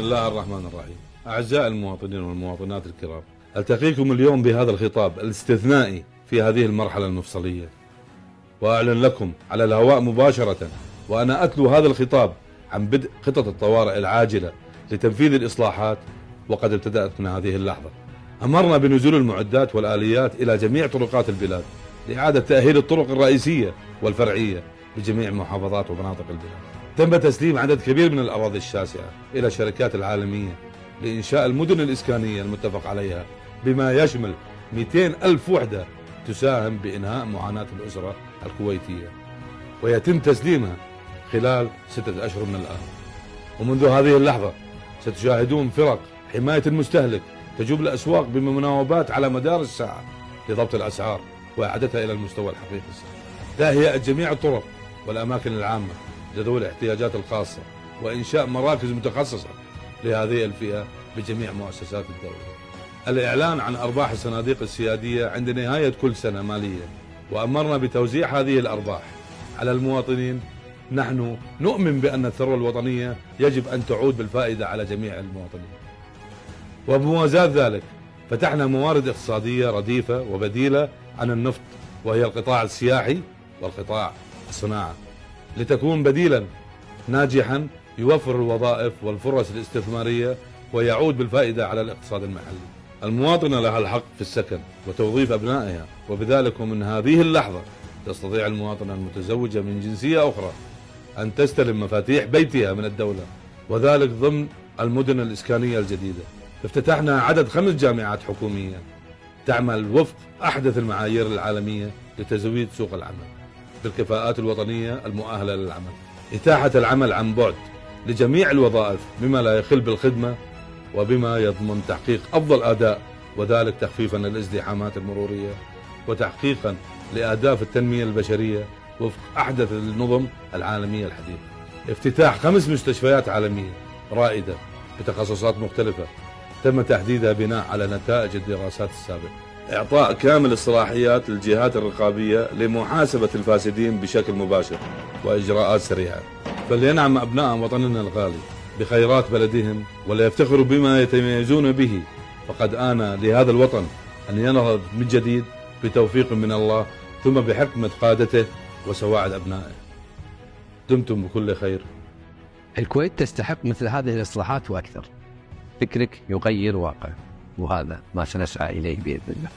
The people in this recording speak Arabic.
الله الرحمن الرحيم. أعزائي المواطنين والمواطنات الكرام، ألتقيكم اليوم بهذا الخطاب الاستثنائي في هذه المرحلة المفصلية، وأعلن لكم على الهواء مباشرة وأنا أتلو هذا الخطاب عن بدء خطط الطوارئ العاجلة لتنفيذ الإصلاحات، وقد ابتدأت من هذه اللحظة. أمرنا بنزول المعدات والآليات إلى جميع طرقات البلاد لإعادة تأهيل الطرق الرئيسية والفرعية بجميع محافظات ومناطق البلاد. تم تسليم عدد كبير من الأراضي الشاسعة إلى الشركات العالمية لإنشاء المدن الإسكانية المتفق عليها، بما يشمل 200 ألف وحدة تساهم بإنهاء معاناة الأسرة الكويتية، ويتم تسليمها خلال 6 أشهر من الآن. ومنذ هذه اللحظة ستشاهدون فرق حماية المستهلك تجوب الأسواق بمناوبات على مدار الساعة لضبط الأسعار وإعادتها إلى المستوى الحقيقي. تهيئة جميع الطرق والأماكن العامة لذوي الاحتياجات الخاصة، وإنشاء مراكز متخصصة لهذه الفئة بجميع مؤسسات الدولة. الإعلان عن أرباح الصناديق السيادية عند نهاية كل سنة مالية، وأمرنا بتوزيع هذه الأرباح على المواطنين. نحن نؤمن بأن الثروة الوطنية يجب أن تعود بالفائدة على جميع المواطنين. وبموازاة ذلك فتحنا موارد اقتصادية رديفة وبديلة عن النفط، وهي القطاع السياحي والقطاع الصناعة، لتكون بديلا ناجحا يوفر الوظائف والفرص الاستثمارية ويعود بالفائدة على الاقتصاد المحلي. المواطنة لها الحق في السكن وتوظيف أبنائها، وبذلك من هذه اللحظة تستطيع المواطنة المتزوجة من جنسية أخرى أن تستلم مفاتيح بيتها من الدولة، وذلك ضمن المدن الإسكانية الجديدة. افتتحنا عدد 5 جامعات حكومية تعمل وفق أحدث المعايير العالمية لتزويد سوق العمل بالكفاءات الوطنية المؤهلة للعمل. إتاحة العمل عن بعد لجميع الوظائف بما لا يخل بالخدمة وبما يضمن تحقيق أفضل أداء، وذلك تخفيفا للازدحامات المرورية وتحقيقا لأهداف التنمية البشرية وفق أحدث النظم العالمية الحديثة. افتتاح 5 مستشفيات عالمية رائدة بتخصصات مختلفة تم تحديدها بناء على نتائج الدراسات السابقة. إعطاء كامل الصلاحيات للجهات الرقابية لمحاسبة الفاسدين بشكل مباشر وإجراءات سريعة، فلينعم أبناء وطننا الغالي بخيرات بلدهم وليفتخروا بما يتميزون به. فقد آن لهذا الوطن أن ينهض من جديد بتوفيق من الله، ثم بحكمة قادته وسواعد أبنائه. دمتم بكل خير. الكويت تستحق مثل هذه الإصلاحات وأكثر. فكرك يغير واقع، وهذا ما سنسعى إليه بإذن الله.